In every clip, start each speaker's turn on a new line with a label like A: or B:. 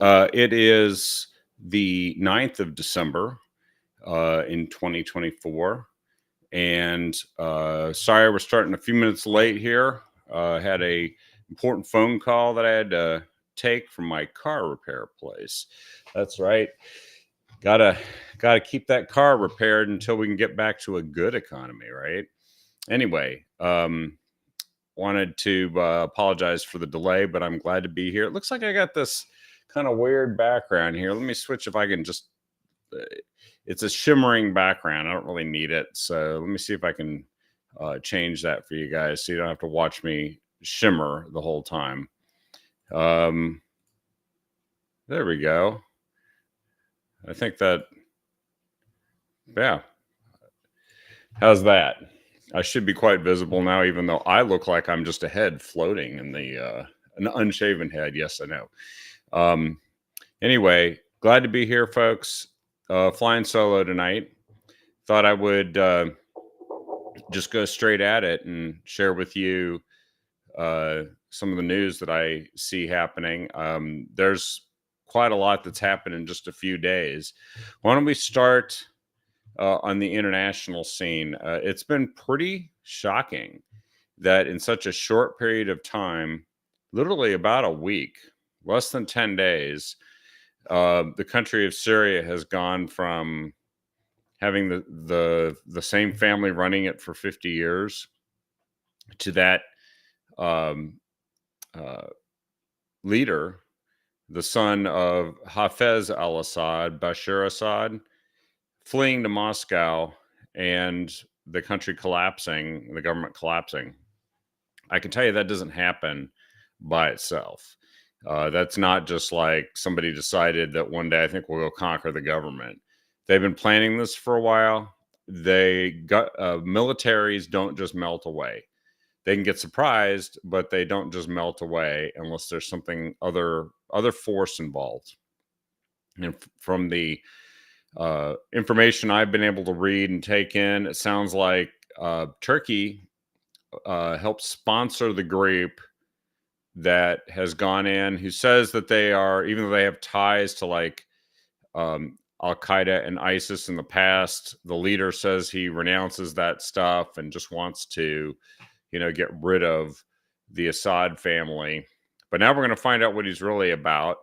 A: It is the 9th of December in 2024. And sorry, we're starting a few minutes late here. Had a important phone call that I had to take from my car repair place. That's right. Gotta keep that car repaired until we can get back to a good economy, right? Anyway, wanted to apologize for the delay, but I'm glad to be here. It looks like I got this kind of weird background here. Let me switch if I can just. Uh, it's a shimmering background. I don't really need it, so let me see if I can change that for you guys, so you don't have to watch me shimmer the whole time. Um, there we go. I think that. Yeah. How's that? I should be quite visible now, even though I look like I'm just a head floating in the an unshaven head. Yes, I know. Anyway, glad to be here, folks. Flying solo tonight. Thought I would just go straight at it and share with you some of the news that I see happening. There's quite a lot that's happened in just a few days. Why don't we start on the international scene? It's been pretty shocking that in such a short period of time, literally about a week, less than 10 days, the country of Syria has gone from having the same family running it for 50 years to that um, uh, leader, the son of Hafez al-Assad, Bashar Assad, fleeing to Moscow and the country collapsing, the government collapsing. I can tell you that doesn't happen by itself. That's not just like somebody decided that one day I think we'll go conquer the government. They've been planning this for a while. They got militaries don't just melt away. They can get surprised, but they don't just melt away unless there's something other force involved. And from the information I've been able to read and take in, it sounds like Turkey helped sponsor the group that has gone in, who says that they are, even though they have ties to like Al Qaeda and ISIS in the past, the leader says he renounces that stuff and just wants to, get rid of the Assad family. But now we're going to find out what he's really about.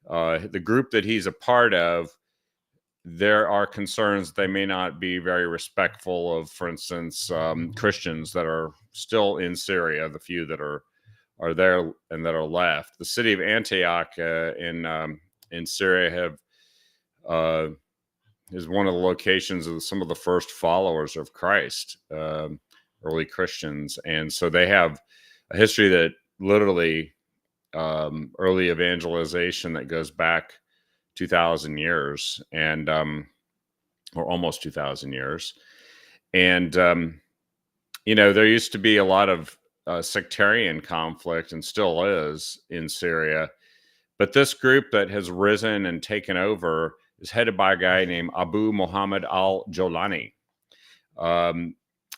A: The group that he's a part of, there are concerns they may not be very respectful of, for instance, Christians that are still in Syria, the few that are there and that are left. The city of Antioch in Syria is one of the locations of some of the first followers of Christ, early Christians, and so they have a history that literally early evangelization that goes back 2,000 years, and or almost 2,000 years, and there used to be a lot of sectarian conflict, and still is, in Syria. But this group that has risen and taken over is headed by a guy named Abu Muhammad al-Jolani.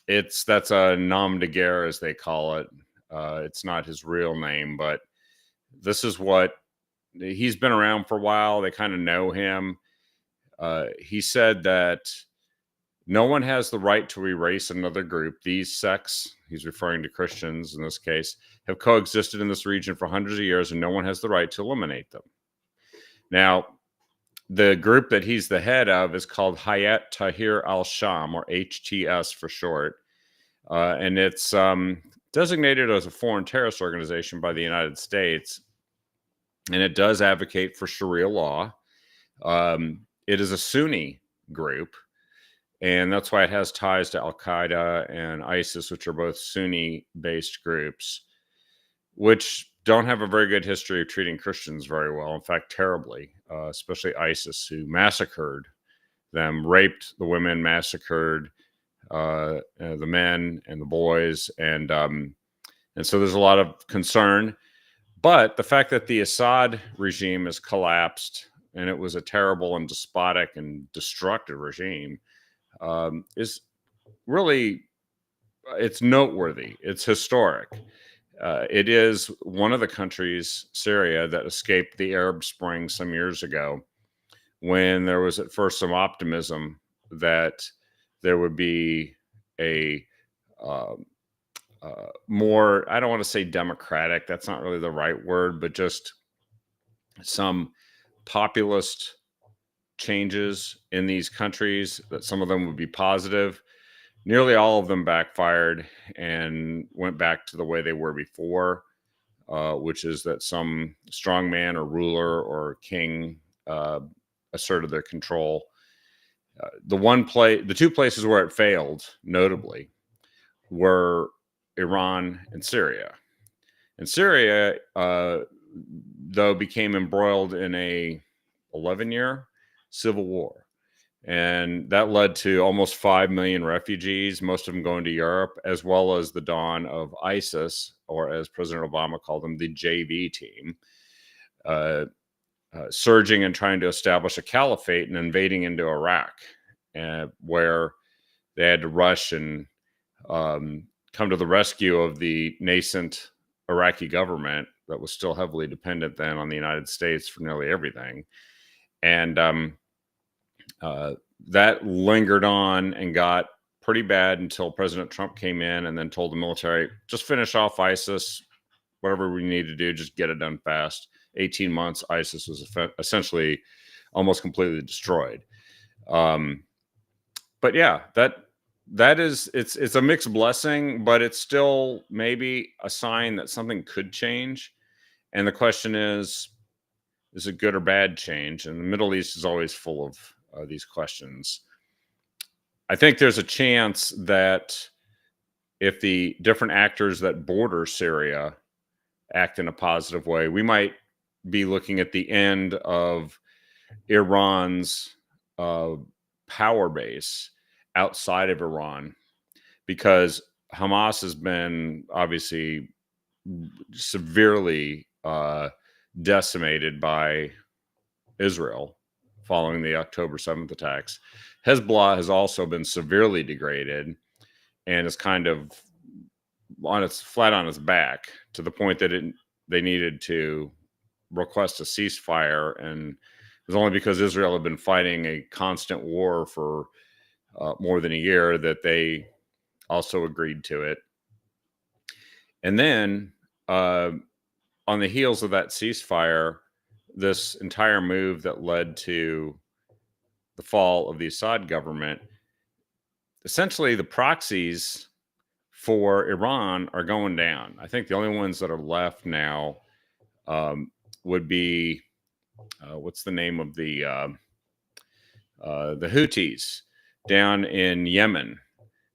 A: That's a nom de guerre, as they call it. It's not his real name, but this is what he's been around for a while. They kind of know him. He said that no one has the right to erase another group. These sects, he's referring to Christians in this case, have coexisted in this region for hundreds of years, and no one has the right to eliminate them. Now, the group that he's the head of is called Hayat Tahrir al-Sham, or HTS for short. And it's designated as a foreign terrorist organization by the United States. And it does advocate for Sharia law. It is a Sunni group. And that's why it has ties to Al Qaeda and ISIS, which are both Sunni-based groups, which don't have a very good history of treating Christians very well. In fact, terribly, especially ISIS, who massacred them, raped the women, massacred the men and the boys, and so there's a lot of concern. But the fact that the Assad regime has collapsed, and it was a terrible and despotic and destructive regime, is really, it's noteworthy. It's historic. It is one of the countries, Syria, that escaped the Arab Spring some years ago, when there was at first some optimism that there would be a um, more, I don't want to say democratic, that's not really the right word, but just some populist changes in these countries, that some of them would be positive. Nearly all of them backfired and went back to the way they were before, which is that some strongman or ruler or king uh, asserted their control. The two places where it failed, notably, were Iran and Syria. And Syria, though, became embroiled in a 11-year civil war. And that led to almost 5 million refugees, most of them going to Europe, as well as the dawn of ISIS, or as President Obama called them, the JV team, uh, surging and trying to establish a caliphate and invading into Iraq, where they had to rush and come to the rescue of the nascent Iraqi government that was still heavily dependent then on the United States for nearly everything. And that lingered on and got pretty bad until President Trump came in and then told the military, just finish off ISIS, whatever we need to do, just get it done fast. 18 months, ISIS was essentially almost completely destroyed. But yeah, that is, it's a mixed blessing, but it's still maybe a sign that something could change. And the question is it good or bad change? And the Middle East is always full of these questions. I think there's a chance that if the different actors that border Syria act in a positive way, we might be looking at the end of Iran's power base outside of Iran, because Hamas has been obviously severely decimated by Israel following the October 7th attacks. Hezbollah has also been severely degraded and is kind of flat on its back, to the point that they needed to request a ceasefire, and it was only because Israel had been fighting a constant war for more than a year that they also agreed to it. And then on the heels of that ceasefire, this entire move that led to the fall of the Assad government, essentially the proxies for Iran are going down. I think the only ones that are left now would be what's the name of the Houthis down in Yemen.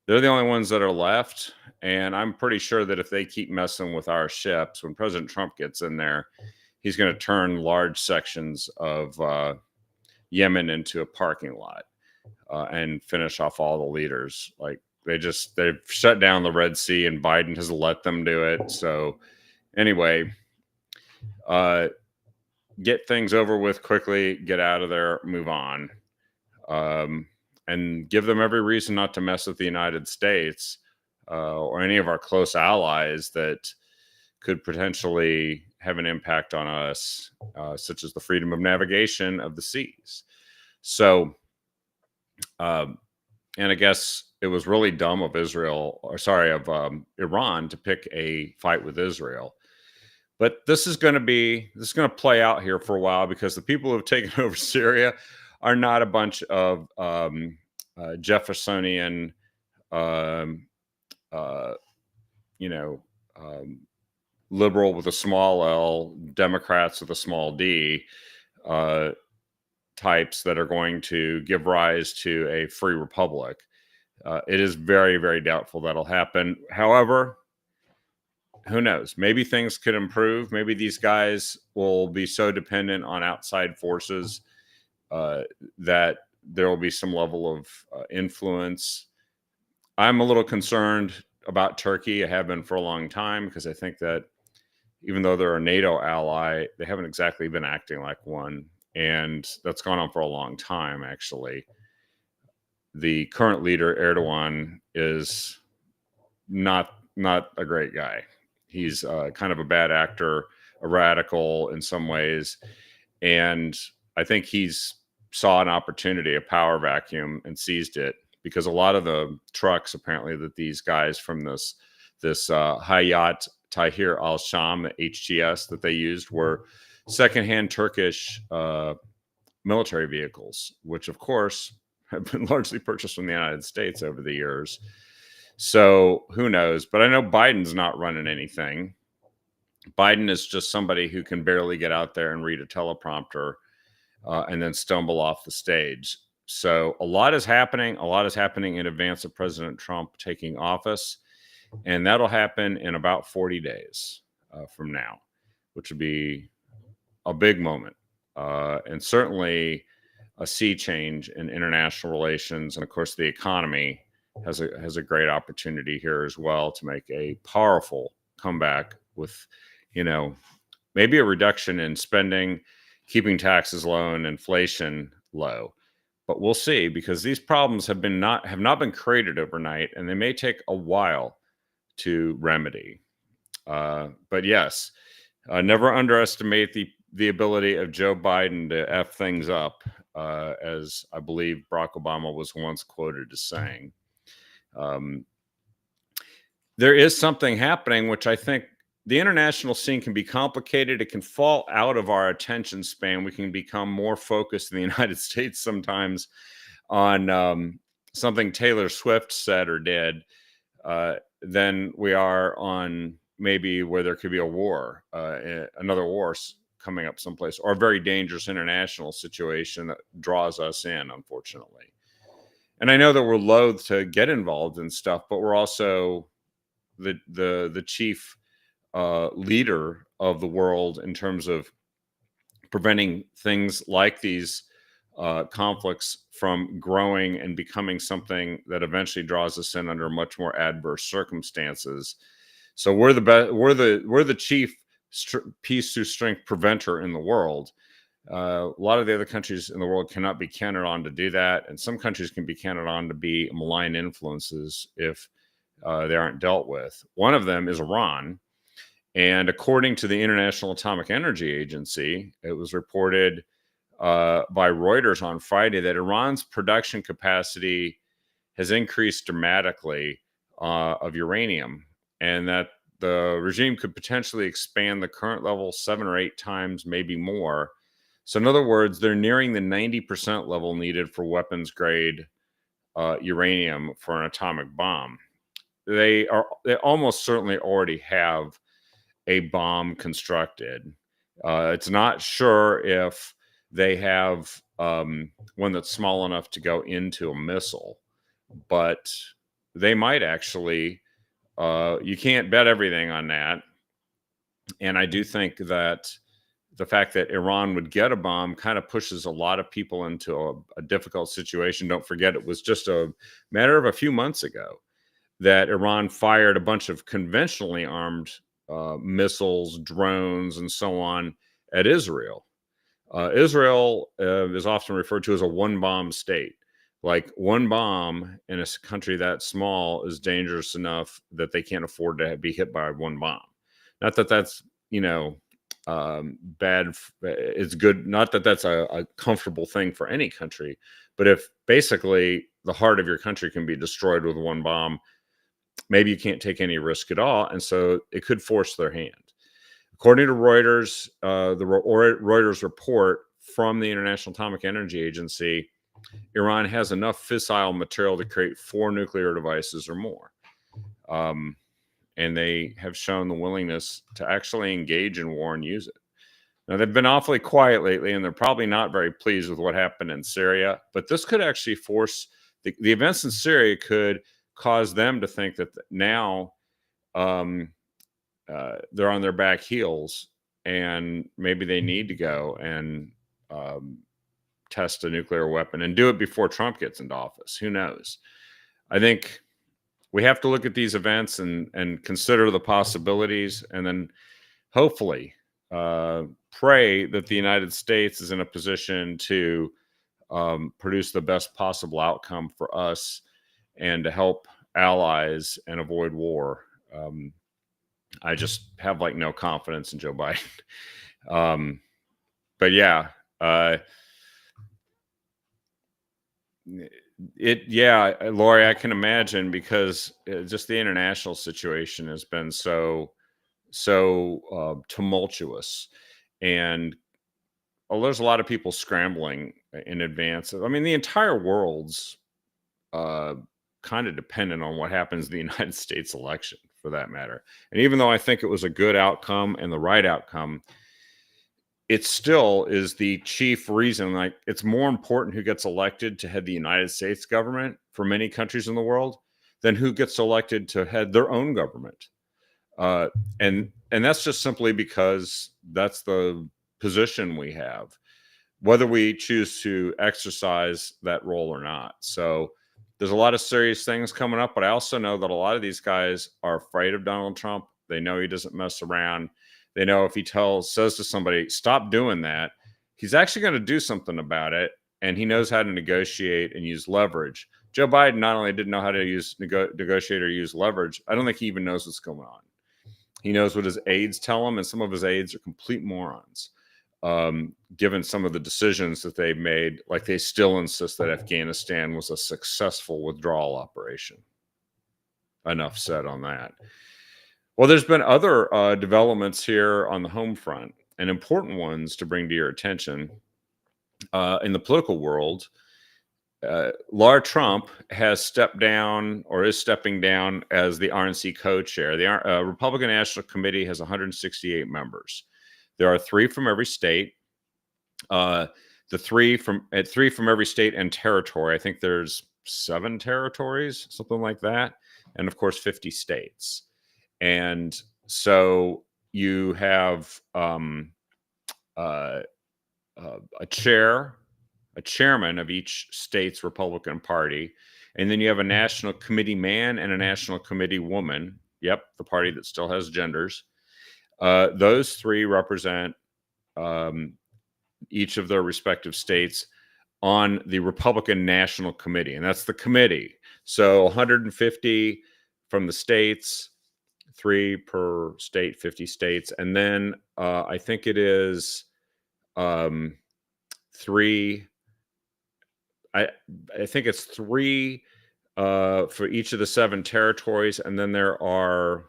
A: They're the only ones that are left. And I'm pretty sure that if they keep messing with our ships, when President Trump gets in there, he's going to turn large sections of Yemen into a parking lot and finish off all the leaders. Like they've shut down the Red Sea, and Biden has let them do it. So anyway, get things over with quickly, get out of there, move on. And give them every reason not to mess with the United States or any of our close allies that could potentially have an impact on us, such as the freedom of navigation of the seas. So, and I guess it was really dumb of Iran to pick a fight with Israel. But this is going to play out here for a while, because the people who have taken over Syria are not a bunch of Jeffersonian, liberal with a small L, Democrats with a small D, types that are going to give rise to a free republic. It is very, very doubtful that'll happen. However, who knows? Maybe things could improve. Maybe these guys will be so dependent on outside forces that there will be some level of influence. I'm a little concerned about Turkey. I have been for a long time, because I think that even though they're a NATO ally, they haven't exactly been acting like one. And that's gone on for a long time, actually. The current leader, Erdogan, is not a great guy. He's kind of a bad actor, a radical in some ways, and I think he's saw an opportunity, a power vacuum, and seized it, because a lot of the trucks apparently that these guys from this Hayat Tahrir al Sham, the HTS, that they used were secondhand Turkish military vehicles, which of course have been largely purchased from the United States over the years. So who knows? But I know Biden's not running anything. Biden is just somebody who can barely get out there and read a teleprompter and then stumble off the stage. So a lot is happening. A lot is happening in advance of President Trump taking office. And that'll happen in about 40 days from now, which would be a big moment. And certainly a sea change in international relations. And of course, the economy has a great opportunity here as well to make a powerful comeback with, maybe a reduction in spending, keeping taxes low and inflation low. But we'll see, because these problems have not been created overnight, and they may take a while to remedy. But yes, never underestimate the ability of Joe Biden to F things up, as I believe Barack Obama was once quoted as saying. There is something happening, which I think the international scene can be complicated. It can fall out of our attention span. We can become more focused in the United States sometimes on something Taylor Swift said or did than we are on maybe where there could be a war, another war coming up someplace, or a very dangerous international situation that draws us in, unfortunately. And I know that we're loath to get involved in stuff, but we're also the chief leader of the world in terms of preventing things like these conflicts from growing and becoming something that eventually draws us in under much more adverse circumstances. So we're the chief peace through strength preventer in the world. A lot of the other countries in the world cannot be counted on to do that, and some countries can be counted on to be malign influences if they aren't dealt with. One of them is Iran, and according to the International Atomic Energy Agency, it was reported by Reuters on Friday that Iran's production capacity has increased dramatically of uranium, and that the regime could potentially expand the current level 7 or 8 times, maybe more. So in other words, they're nearing the 90% level needed for weapons grade uranium for an atomic bomb. They almost certainly already have a bomb constructed. It's not sure if they have one that's small enough to go into a missile, but they might actually. You can't bet everything on that. And I do think that the fact that Iran would get a bomb kind of pushes a lot of people into a difficult situation. Don't forget, it was just a matter of a few months ago that Iran fired a bunch of conventionally armed missiles, drones, and so on at Israel. Israel is often referred to as a one-bomb state. Like, one bomb in a country that small is dangerous enough that they can't afford to be hit by one bomb. Not that that's, bad. It's good. Not that that's a comfortable thing for any country, but if basically the heart of your country can be destroyed with one bomb, maybe you can't take any risk at all. And so it could force their hand. According to Reuters, the Reuters report from the International Atomic Energy Agency, Iran has enough fissile material to create 4 nuclear devices or more. And they have shown the willingness to actually engage in war and use it. Now, they've been awfully quiet lately, and they're probably not very pleased with what happened in Syria. But this could actually force the events in Syria could cause them to think that now they're on their back heels, and maybe they need to go and test a nuclear weapon and do it before Trump gets into office. Who knows? I think we have to look at these events and consider the possibilities, and then hopefully pray that the United States is in a position to produce the best possible outcome for us and to help allies and avoid war. I just have like no confidence in Joe Biden. um, but yeah, uh, Lori, I can imagine, because just the international situation has been so tumultuous, and there's a lot of people scrambling in advance. I mean, the entire world's uh, kind of dependent on what happens in the United States election, for that matter. And even though I think it was a good outcome and the right outcome, it still is the chief reason. Like, it's more important who gets elected to head the United States government for many countries in the world than who gets elected to head their own government. Uh, and that's just simply because that's the position we have, whether we choose to exercise that role or not. So there's a lot of serious things coming up, but I also know that a lot of these guys are afraid of Donald Trump. They know he doesn't mess around. They know if he says to somebody, stop doing that, he's actually going to do something about it. And he knows how to negotiate and use leverage. Joe Biden not only didn't know how to negotiate or use leverage, I don't think he even knows what's going on. He knows what his aides tell him, and some of his aides are complete morons, given some of the decisions that they've made. Like, they still insist that Afghanistan was a successful withdrawal operation. Enough said on that. Well, there's been other developments here on the home front, and important ones to bring to your attention. In the political world, Laura Trump has stepped down, or is stepping down, as the RNC co-chair. The Republican National Committee has 168 members. There are three from every state. Three from every state and territory. I think there's 7 territories, something like that, and of course 50 states. And so you have a chairman of each state's Republican Party, and then you have a national committee man and a national committee woman. Yep, the party that still has genders. Those 3 represent each of their respective states on the Republican National Committee, and that's the committee. So 150 from the states, 3 per state, 50 states, and then I think it is 3. I think it's 3 for each of the 7 territories, and then there are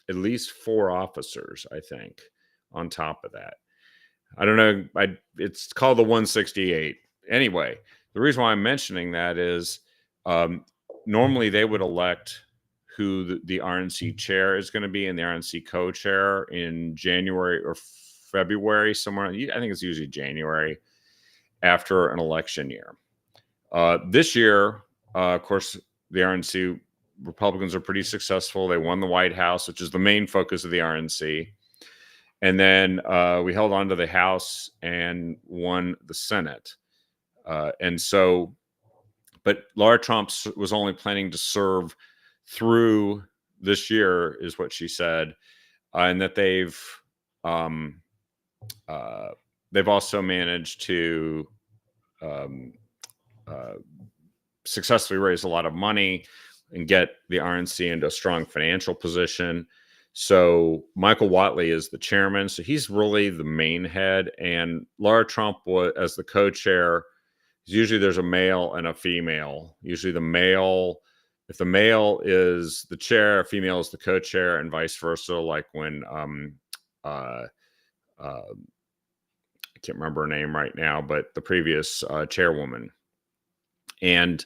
A: at least 4 officers, I think, on top of that. I don't know. It's called the 168. Anyway, the reason why I'm mentioning that is normally they would elect who the RNC chair is going to be and the RNC co-chair in January or February, somewhere. I think it's usually January, after an election year. This year, of course, the RNC Republicans are pretty successful. They won the White House, which is the main focus of the RNC. And then we held on to the House and won the Senate. But Laura Trump was only planning to serve through this year, is what she said, and that they've also managed to successfully raise a lot of money and get the RNC into a strong financial position. So Michael Whatley is the chairman. So he's really the main head. And Laura Trump was, as the co-chair, usually there's a male and a female. Usually the male, if the male is the chair, a female is the co-chair, and vice versa. Like when I can't remember her name right now, but the previous chairwoman. And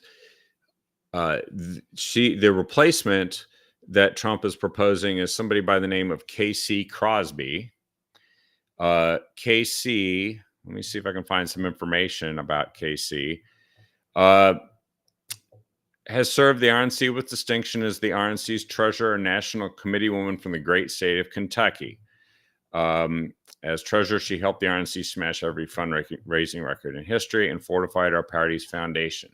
A: the replacement that Trump is proposing is somebody by the name of Casey Crosby. Casey, let me see if I can find some information about Casey. Has served the RNC with distinction as the RNC's treasurer and national committee woman from the great state of Kentucky. As treasurer, she helped the RNC smash every fundraising record in history and fortified our party's foundation.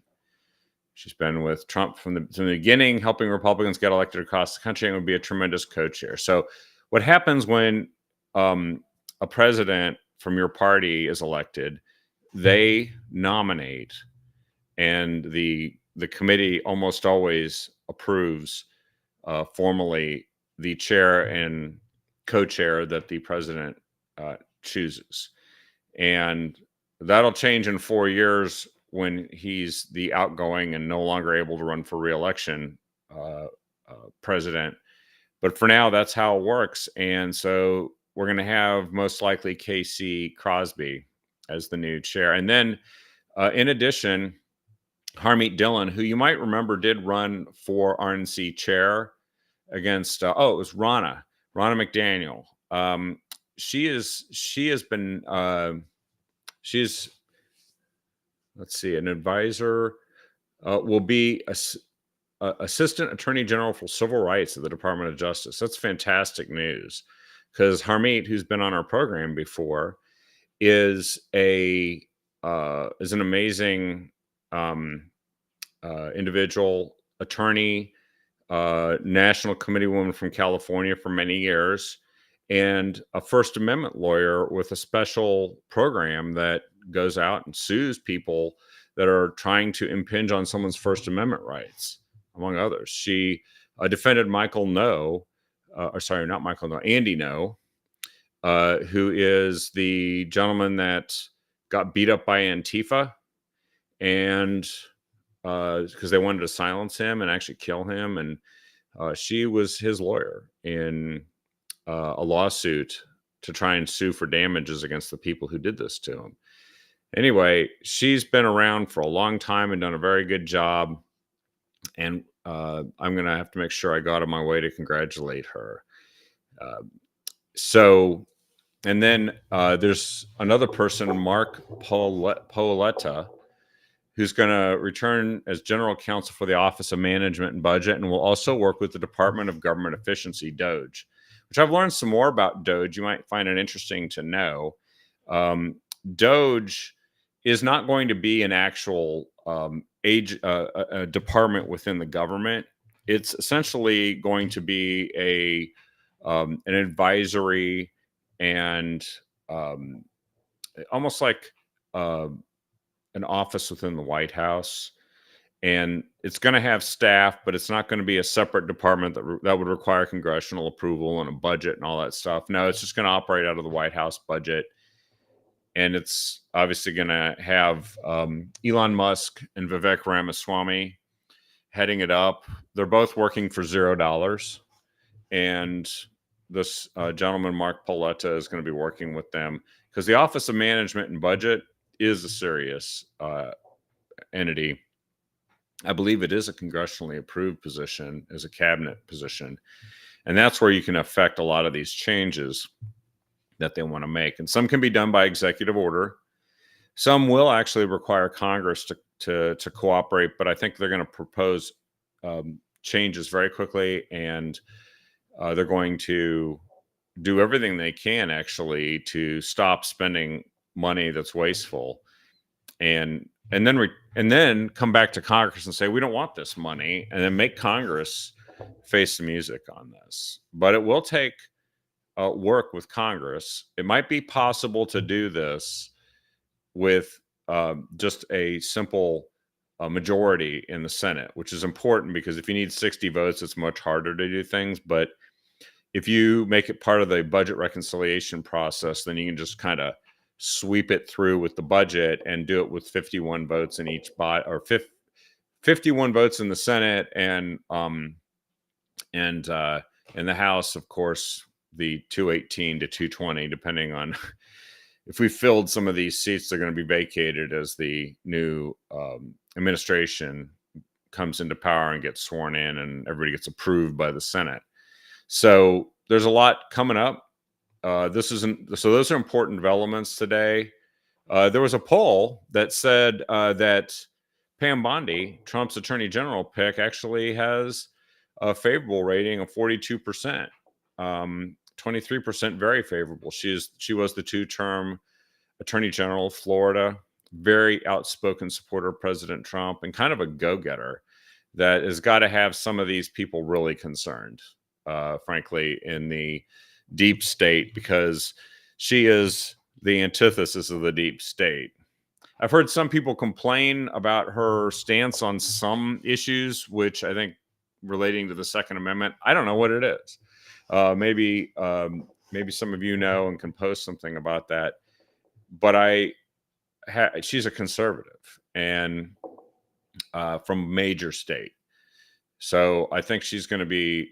A: She's been with Trump from the beginning, helping Republicans get elected across the country, and would be a tremendous co-chair. So what happens when a president from your party is elected, they nominate, and the committee almost always approves formally the chair and co-chair that the president chooses. And that'll change in 4 years when he's the outgoing and no longer able to run for reelection president. But for now, that's how it works. And so we're going to have most likely Casey Crosby as the new chair. And then in addition, Harmeet Dillon, who you might remember did run for RNC chair against, it was Ronna McDaniel. She's let's see, an advisor, will be Assistant Attorney General for Civil Rights at the Department of Justice. That's fantastic news, because Harmeet, who's been on our program before, is an amazing individual, attorney, national committee woman from California for many years, and a First Amendment lawyer with a special program that goes out and sues people that are trying to impinge on someone's First Amendment rights, among others. She defended Michael No, not Michael No, Andy No, who is the gentleman that got beat up by Antifa, and because they wanted to silence him and actually kill him. And she was his lawyer in a lawsuit to try and sue for damages against the people who did this to him. Anyway, she's been around for a long time and done a very good job. And I'm going to have to make sure I go out of my way to congratulate her. And then there's another person, Mark Paoletta, who's going to return as general counsel for the Office of Management and Budget, and will also work with the Department of Government Efficiency, DOGE, which I've learned some more about DOGE. You might find it interesting to know. DOGE is not going to be an actual a department within the government. It's essentially going to be an advisory and almost like an office within the White House. And it's going to have staff, but it's not going to be a separate department that would require congressional approval and a budget and all that stuff. No, it's just going to operate out of the White House budget. And it's obviously going to have Elon Musk and Vivek Ramaswamy heading it up. They're both working for $0. And this gentleman, Mark Paoletta, is going to be working with them, because the Office of Management and Budget is a serious entity. I believe it is a congressionally approved position, as a cabinet position. And that's where you can affect a lot of these changes that they want to make. And some can be done by executive order. Some will actually require Congress to cooperate, but I think they're going to propose changes very quickly, and they're going to do everything they can actually to stop spending money that's wasteful, and then come back to Congress and say, we don't want this money, and then make Congress face the music on this. But it will take work with Congress. It might be possible to do this with just a simple majority in the Senate, which is important, because if you need 60 votes, it's much harder to do things. But if you make it part of the budget reconciliation process, then you can just kind of sweep it through with the budget and do it with 51 votes in each body, or 51 votes in the Senate, and in the House, of course, the 218 to 220, depending on if we filled some of these seats, they're going to be vacated as the new administration comes into power and gets sworn in, and everybody gets approved by the Senate. So there's a lot coming up. So those are important developments today. There was a poll that said that Pam Bondi, Trump's attorney general pick, actually has a favorable rating of 42%, 23% very favorable. She was the 2-term attorney general of Florida, very outspoken supporter of President Trump, and kind of a go-getter that has got to have some of these people really concerned, frankly, in the deep state, because she is the antithesis of the deep state. I've heard some people complain about her stance on some issues, which I think relating to the Second Amendment, I don't know what it is. Maybe some of you know and can post something about that. But she's a conservative and from a major state. So I think she's going to be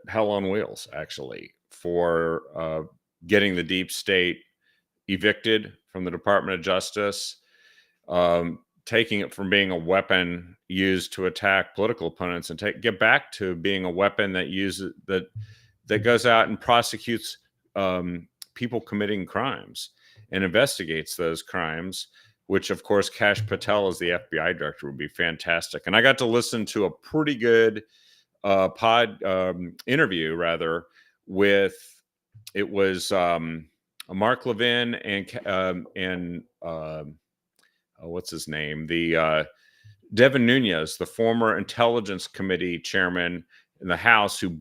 A: hell on wheels, actually, for getting the deep state evicted from the Department of Justice, taking it from being a weapon used to attack political opponents and get back to being a weapon that goes out and prosecutes people committing crimes and investigates those crimes. Which, of course, Kash Patel as the FBI director would be fantastic. And I got to listen to a pretty good interview, rather, with it was Mark Levin and what's his name, the Devin Nunes, the former Intelligence Committee chairman in the House, who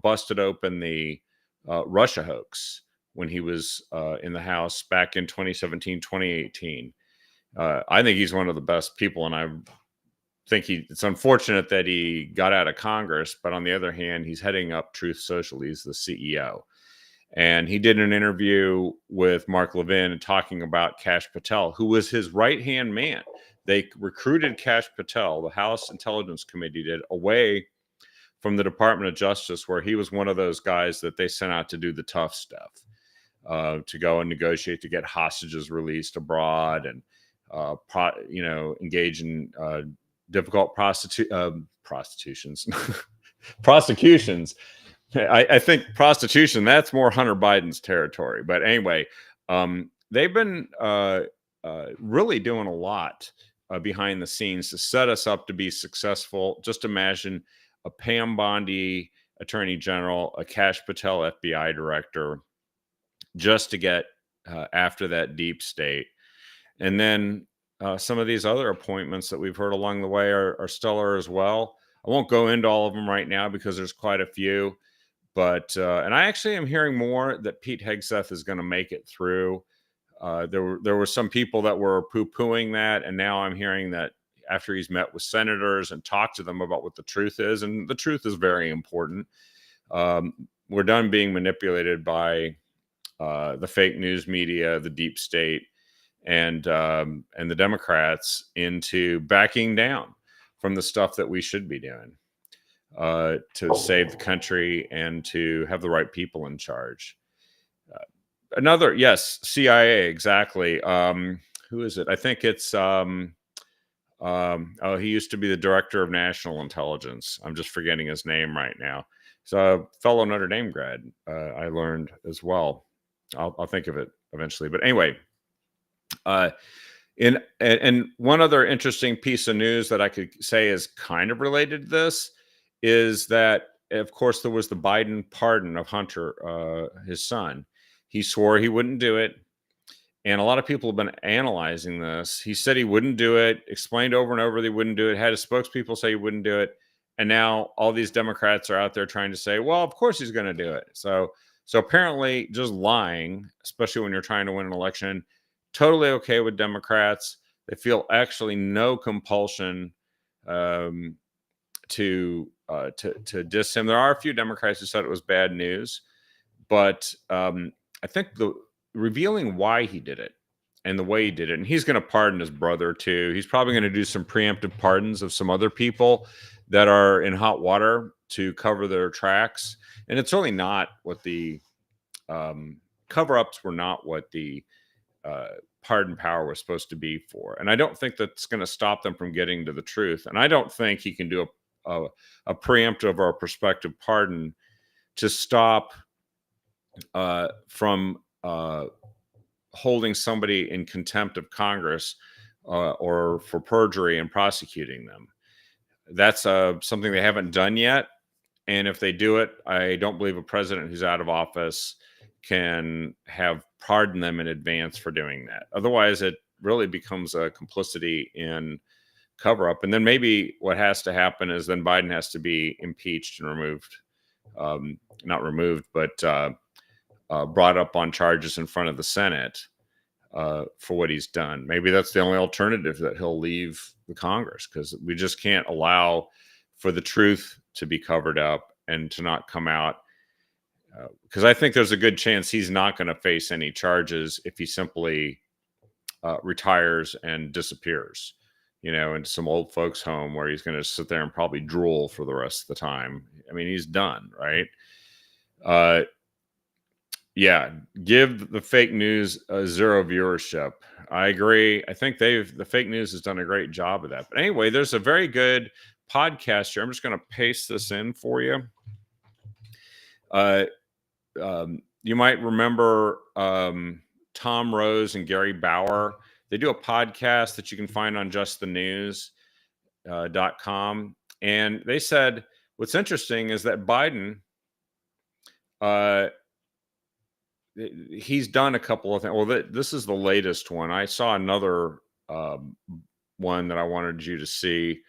A: busted open the Russia hoax when he was in the House back in 2017, 2018. I think he's one of the best people, and I think it's unfortunate that he got out of Congress, but on the other hand, he's heading up Truth Social. He's the CEO. And he did an interview with Mark Levin talking about Kash Patel, who was his right-hand man. They recruited Kash Patel, the House Intelligence Committee did, away from the Department of Justice, where he was one of those guys that they sent out to do the tough stuff, to go and negotiate to get hostages released abroad and engage in difficult prostitutions. Prosecutions. I think prostitution, that's more Hunter Biden's territory. But anyway, they've been really doing a lot behind the scenes to set us up to be successful. Just imagine a Pam Bondi attorney general, a Kash Patel FBI director, just to get after that deep state. And then some of these other appointments that we've heard along the way are stellar as well. I won't go into all of them right now because there's quite a few. But and I actually am hearing more that Pete Hegseth is going to make it through. There were some people that were poo-pooing that, and now I'm hearing that after he's met with senators and talked to them about what the truth is, and the truth is very important. We're done being manipulated by the fake news media, the deep state, and the Democrats into backing down from the stuff that we should be doing to save the country and to have the right people in charge. Yes, CIA, exactly. Who is it? I think it's he used to be the director of national intelligence. I'm just forgetting his name right now. He's a fellow Notre Dame grad. I learned as well. I'll think of it eventually. But anyway, and one other interesting piece of news that I could say is kind of related to this is that, of course, there was the Biden pardon of Hunter, his son. He swore he wouldn't do it. And a lot of people have been analyzing this. He said he wouldn't do it, explained over and over that he wouldn't do it, had his spokespeople say he wouldn't do it. And now all these Democrats are out there trying to say, well, of course he's going to do it. So apparently just lying, especially when you're trying to win an election, totally okay with Democrats. They feel actually no compulsion to diss him. There are a few Democrats who said it was bad news, but I think the revealing why he did it and the way he did it, and he's going to pardon his brother too. He's probably going to do some preemptive pardons of some other people that are in hot water to cover their tracks. And it's really not what the cover-ups were not what the pardon power was supposed to be for. And I don't think that's going to stop them from getting to the truth. And I don't think he can do a preemptive or a prospective pardon to stop from holding somebody in contempt of Congress or for perjury and prosecuting them. That's something they haven't done yet. And if they do it, I don't believe a president who's out of office can have pardoned them in advance for doing that. Otherwise, it really becomes a complicity in cover-up. And then maybe what has to happen is then Biden has to be impeached and removed. Not removed, but brought up on charges in front of the Senate for what he's done. Maybe that's the only alternative, that he'll leave the Congress, because we just can't allow for the truth to be covered up and to not come out. because I think there's a good chance he's not going to face any charges if he simply retires and disappears, into some old folks' home where he's going to sit there and probably drool for the rest of the time. I mean, he's done, right? Uh, yeah, give the fake news a zero viewership. I agree. I think the fake news has done a great job of that. But anyway, there's a very good podcast here. I'm just going to paste this in for you. You might remember Tom Rose and Gary Bauer. They do a podcast that you can find on justthenews.com. And they said what's interesting is that Biden, he's done a couple of things. Well, this is the latest one. I saw another one that I wanted you to see,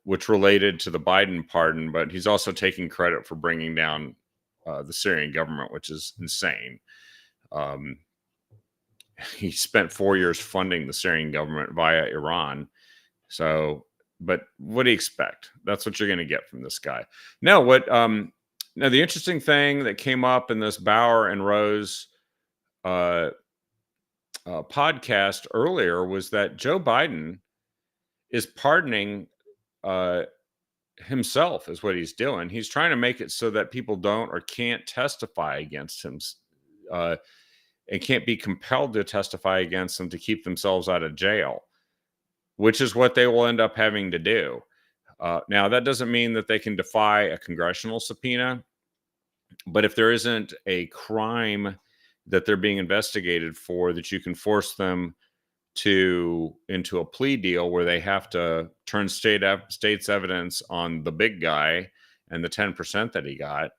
A: which related to the Biden pardon, but he's also taking credit for bringing down the Syrian government, which is insane. He spent 4 years funding the Syrian government via Iran. So, but what do you expect? That's what you're going to get from this guy. Now, now the interesting thing that came up in this Bauer and Rose podcast earlier was that Joe Biden is pardoning himself, is what he's doing. He's trying to make it so that people don't or can't testify against him, and can't be compelled to testify against them to keep themselves out of jail, which is what they will end up having to do. Now, that doesn't mean that they can defy a congressional subpoena, but if there isn't a crime that they're being investigated for, that you can force them into a plea deal where they have to turn state's evidence on the big guy and the 10% that he got,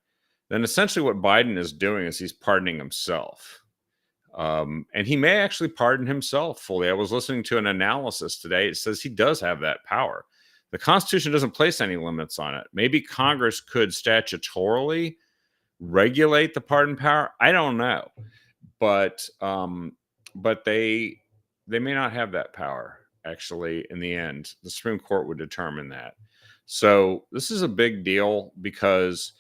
A: then essentially what Biden is doing is he's pardoning himself. And he may actually pardon himself fully. I was listening to an analysis today. It says he does have that power. The Constitution doesn't place any limits on it. Maybe Congress could statutorily regulate the pardon power. I don't know, but they may not have that power. Actually, in the end, the Supreme Court would determine that. So this is a big deal because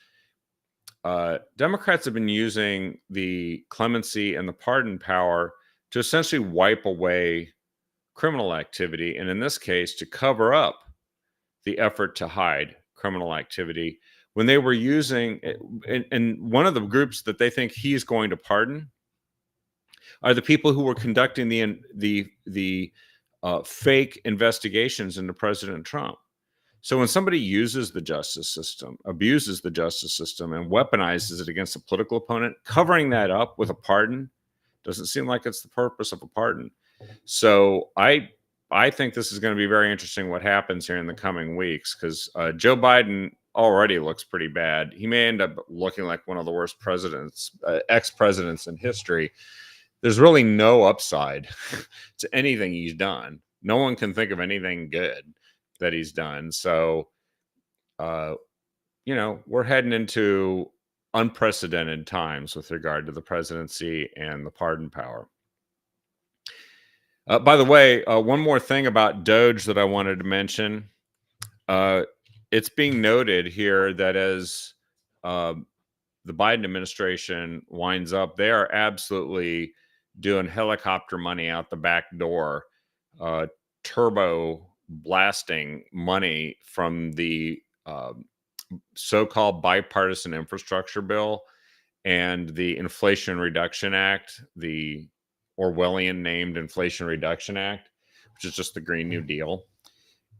A: Democrats have been using the clemency and the pardon power to essentially wipe away criminal activity, and in this case, to cover up the effort to hide criminal activity. When they were using, and one of the groups that they think he's going to pardon are the people who were conducting the fake investigations into President Trump. So when somebody uses the justice system, abuses the justice system, and weaponizes it against a political opponent, covering that up with a pardon doesn't seem like it's the purpose of a pardon. So I think this is going to be very interesting what happens here in the coming weeks, because Joe Biden already looks pretty bad. He may end up looking like one of the worst ex-presidents in history. There's really no upside to anything he's done. No one can think of anything good that he's done. So, we're heading into unprecedented times with regard to the presidency and the pardon power. By the way, one more thing about Doge that I wanted to mention. It's being noted here that as the Biden administration winds up, they are absolutely doing helicopter money out the back door, turbo blasting money from the so-called bipartisan infrastructure bill and the Inflation Reduction Act, the Orwellian named Inflation Reduction Act, which is just the Green New Deal.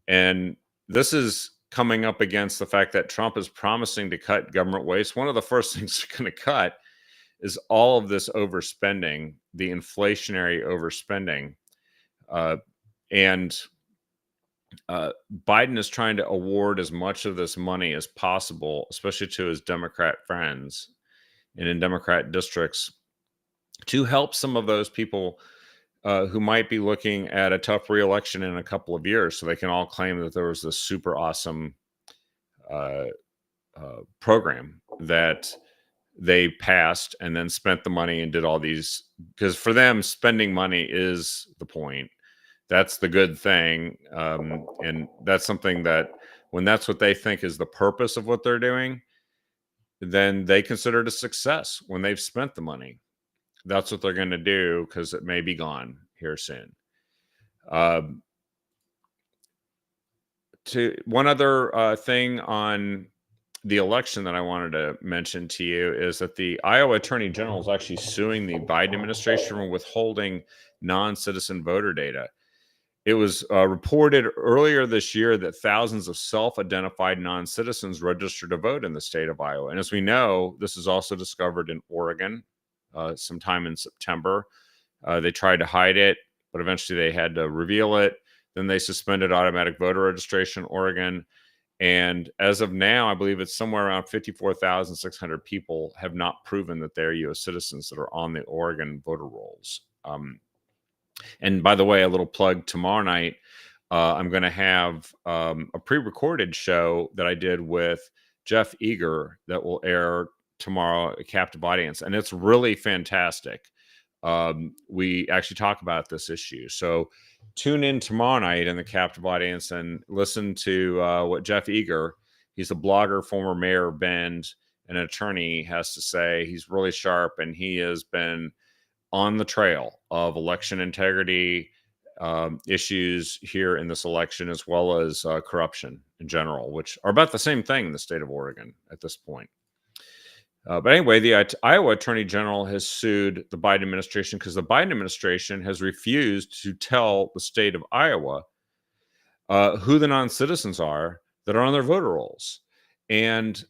A: And this is coming up against the fact that Trump is promising to cut government waste. One of the first things they're going to cut is all of this overspending, the inflationary overspending. And Biden is trying to award as much of this money as possible, especially to his Democrat friends and in Democrat districts, to help some of those people who might be looking at a tough reelection in a couple of years, so they can all claim that there was this super awesome program that they passed and then spent the money and did all these, because for them, spending money is the point. That's the good thing. And that's something that when that's what they think is the purpose of what they're doing, then they consider it a success when they've spent the money. That's what they're going to do because it may be gone here soon. Um, to one other thing on the election that I wanted to mention to you is that the Iowa Attorney General is actually suing the Biden administration for withholding non-citizen voter data. It was reported earlier this year that thousands of self-identified non-citizens registered to vote in the state of Iowa. And as we know, this is also discovered in Oregon sometime in September. They tried to hide it, but eventually they had to reveal it. Then they suspended automatic voter registration in Oregon. And as of now, I believe it's somewhere around 54,600 people have not proven that they're U.S. citizens that are on the Oregon voter rolls. And by the way, a little plug tomorrow night, I'm going to have a pre-recorded show that I did with Jeff Eager that will air tomorrow, a captive audience. And it's really fantastic. We actually talk about this issue. So tune in tomorrow night in the captive audience and listen to what Jeff Eager, he's a blogger, former mayor of Bend, an attorney, has to say. He's really sharp, and he has been on the trail of election integrity issues here in this election, as well as corruption in general, which are about the same thing in the state of Oregon at this point. But anyway, the Iowa Attorney General has sued the Biden administration because the Biden administration has refused to tell the state of Iowa who the non-citizens are that are on their voter rolls. And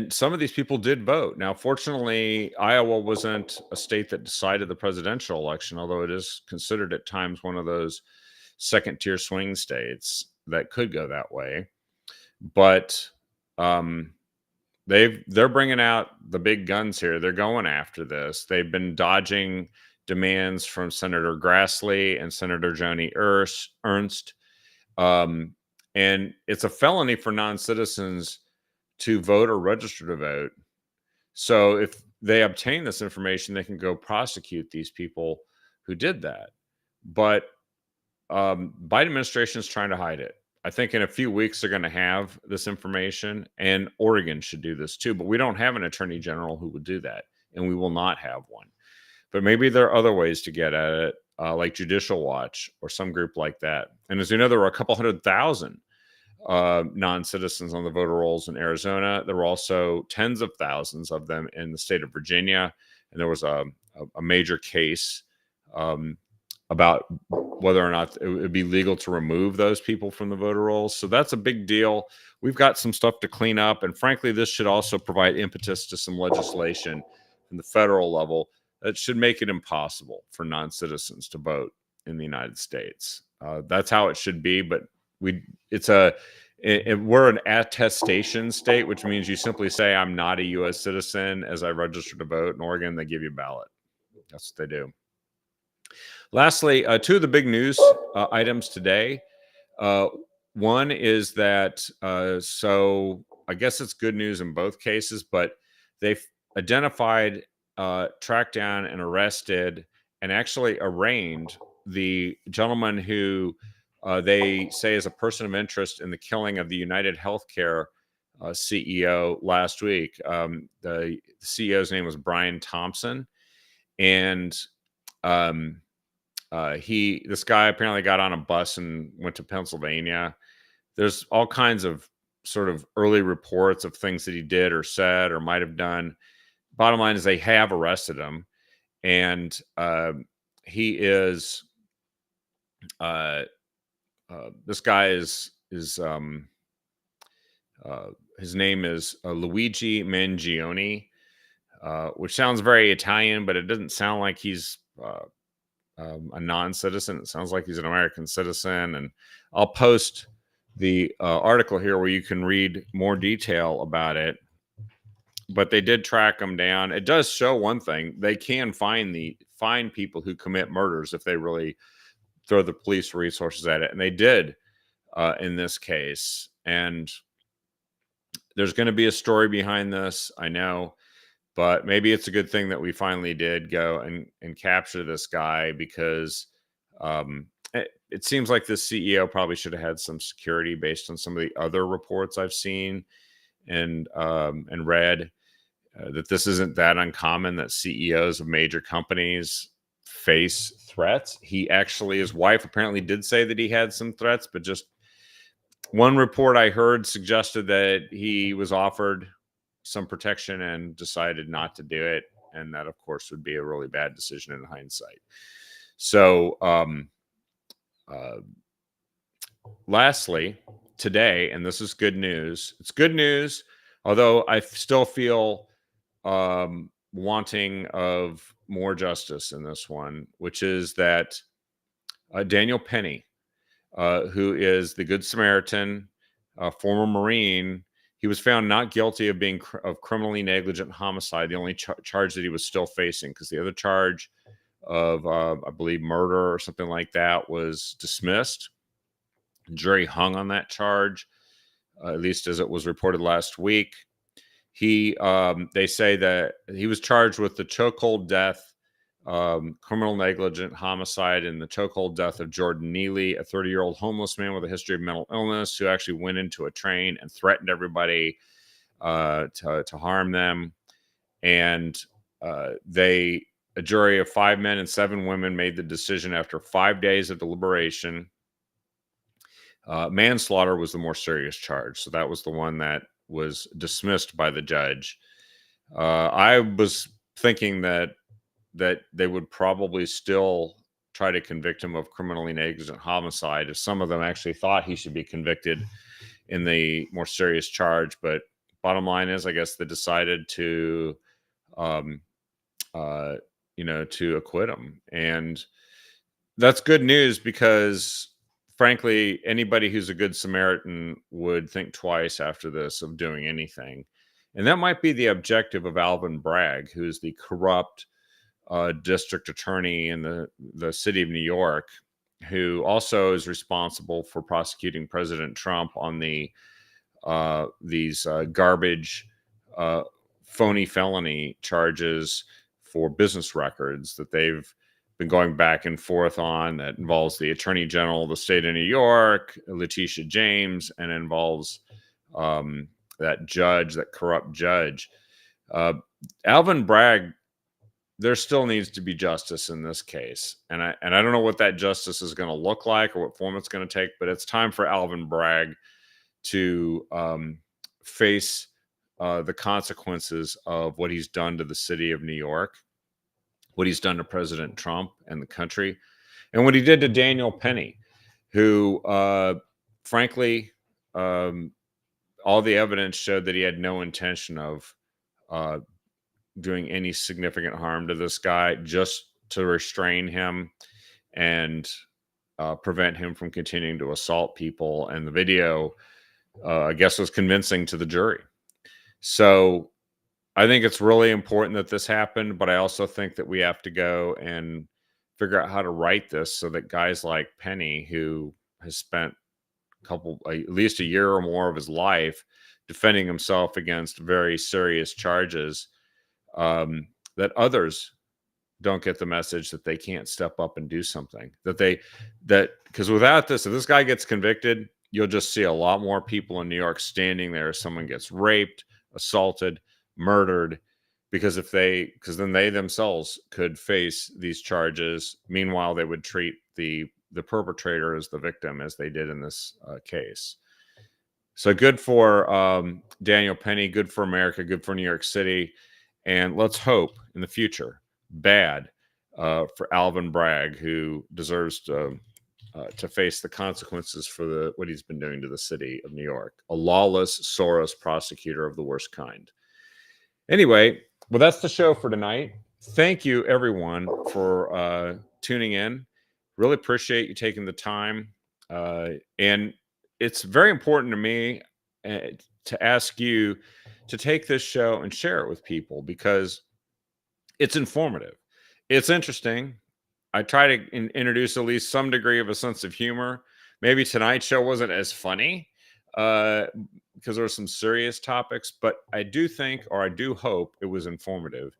A: some of these people did vote. Now, fortunately, Iowa wasn't a state that decided the presidential election, although it is considered at times one of those second-tier swing states that could go that way. But they're bringing out the big guns here. They're going after this. They've been dodging demands from Senator Grassley and Senator Joni Ernst. And it's a felony for non-citizens to vote or register to vote. So if they obtain this information, they can go prosecute these people who did that. But Biden administration is trying to hide it. I think in a few weeks they're going to have this information, and Oregon should do this too. But we don't have an attorney general who would do that, and we will not have one. But maybe there are other ways to get at it, like Judicial Watch or some group like that. And as you know, there were a couple 100,000 non-citizens on the voter rolls in Arizona. There were also tens of thousands of them in the state of Virginia. And there was a major case about whether or not it would be legal to remove those people from the voter rolls. So that's a big deal. We've got some stuff to clean up. And frankly, this should also provide impetus to some legislation from the federal level that should make it impossible for non-citizens to vote in the United States. That's how it should be. But we're an attestation state, which means you simply say, I'm not a U.S. citizen as I register to vote. In Oregon, they give you a ballot. That's what they do. Lastly, two of the big news items today. One is that, so I guess it's good news in both cases, but they've identified, tracked down, and arrested, and actually arraigned the gentleman who they say is a person of interest in the killing of the United Healthcare CEO last week. The CEO's name was Brian Thompson, and this guy apparently got on a bus and went to Pennsylvania. There's all kinds of sort of early reports of things that he did or said or might have done. Bottom line is they have arrested him, and he is this guy is his name is Luigi Mangione, which sounds very Italian, but it doesn't sound like he's a non-citizen. It sounds like he's an American citizen. And I'll post the article here where you can read more detail about it. But they did track him down. It does show one thing: they can find people who commit murders if they really throw the police resources at it, and they did in this case. And there's going to be a story behind this, I know, but maybe it's a good thing that we finally did go and capture this guy, because it seems like the CEO probably should have had some security based on some of the other reports I've seen and read. That this isn't that uncommon that CEOs of major companies face threats. He actually, his wife apparently did say that he had some threats, but just one report I heard suggested that he was offered some protection and decided not to do it. And that, of course, would be a really bad decision in hindsight. So, uh, lastly, today, and this is good news. It's good news, although I still feel wanting of more justice in this one, which is that Daniel Penny, who is the Good Samaritan, former Marine, he was found not guilty of being of criminally negligent homicide, the only charge that he was still facing, because the other charge of, I believe, murder or something like that was dismissed. The jury hung on that charge, at least as it was reported last week. They say that he was charged with the chokehold death, criminal negligent homicide, and the chokehold death of Jordan Neely, a 30-year-old homeless man with a history of mental illness who actually went into a train and threatened everybody to harm them. And a jury of 5 men and 7 women made the decision after 5 days of deliberation. Manslaughter was the more serious charge, so that was the one that was dismissed by the judge. I was thinking that they would probably still try to convict him of criminally negligent homicide if some of them actually thought he should be convicted in the more serious charge. But bottom line is, I guess they decided to, to acquit him, and that's good news because, frankly, anybody who's a good Samaritan would think twice after this of doing anything. And that might be the objective of Alvin Bragg, who's the corrupt district attorney in the city of New York, who also is responsible for prosecuting President Trump on these garbage, phony felony charges for business records that they've been going back and forth on, that involves the Attorney General of the state of New York, Letitia James, and involves that corrupt judge. Alvin Bragg, there still needs to be justice in this case. And I don't know what that justice is going to look like or what form it's going to take, but it's time for Alvin Bragg to face the consequences of what he's done to the city of New York, what he's done to President Trump and the country, and what he did to Daniel Penny, who, frankly, all the evidence showed that he had no intention of doing any significant harm to this guy, just to restrain him and prevent him from continuing to assault people. And the video, I guess, was convincing to the jury. So I think it's really important that this happened, but I also think that we have to go and figure out how to write this so that guys like Penny, who has spent at least a year or more of his life defending himself against very serious charges, that others don't get the message that they can't step up and do something. Because without this, if this guy gets convicted, you'll just see a lot more people in New York standing there as someone gets raped, assaulted, murdered, because then they themselves could face these charges. Meanwhile, they would treat the perpetrator as the victim, as they did in this case. So good for Daniel Penny, good for America, good for New York City. And let's hope in the future, bad for Alvin Bragg, who deserves to face the consequences for what he's been doing to the city of New York. A lawless Soros prosecutor of the worst kind. Anyway, well, that's the show for tonight. Thank you, everyone, for tuning in. Really appreciate you taking the time. And it's very important to me to ask you to take this show and share it with people, because it's informative. It's interesting. I try to introduce at least some degree of a sense of humor. Maybe tonight's show wasn't as funny because there were some serious topics, but I do think, or I do hope, it was informative.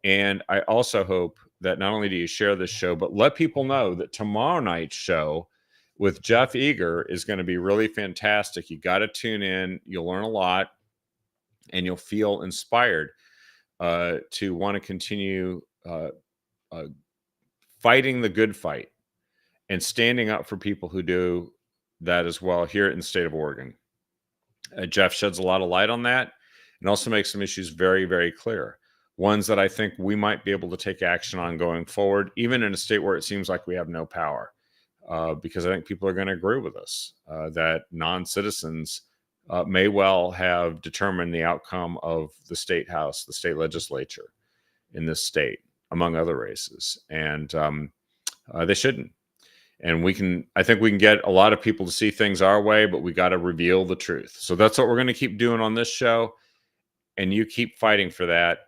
A: And I also hope that not only do you share this show, but let people know that tomorrow night's show with Jeff Eager is going to be really fantastic. You got to tune in. You'll learn a lot, and you'll feel inspired to want to continue fighting the good fight and standing up for people who do that as well here in the state of Oregon. Jeff sheds a lot of light on that and also makes some issues very, very clear. Ones that I think we might be able to take action on going forward, even in a state where it seems like we have no power. Because I think people are going to agree with us that non-citizens may well have determined the outcome of the state house, the state legislature in this state, among other races. And they shouldn't. And I think we can get a lot of people to see things our way, but we got to reveal the truth. So that's what we're going to keep doing on this show. And you keep fighting for that.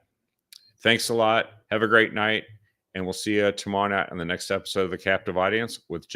A: Thanks a lot. Have a great night. And we'll see you tomorrow night on the next episode of The Captive Audience with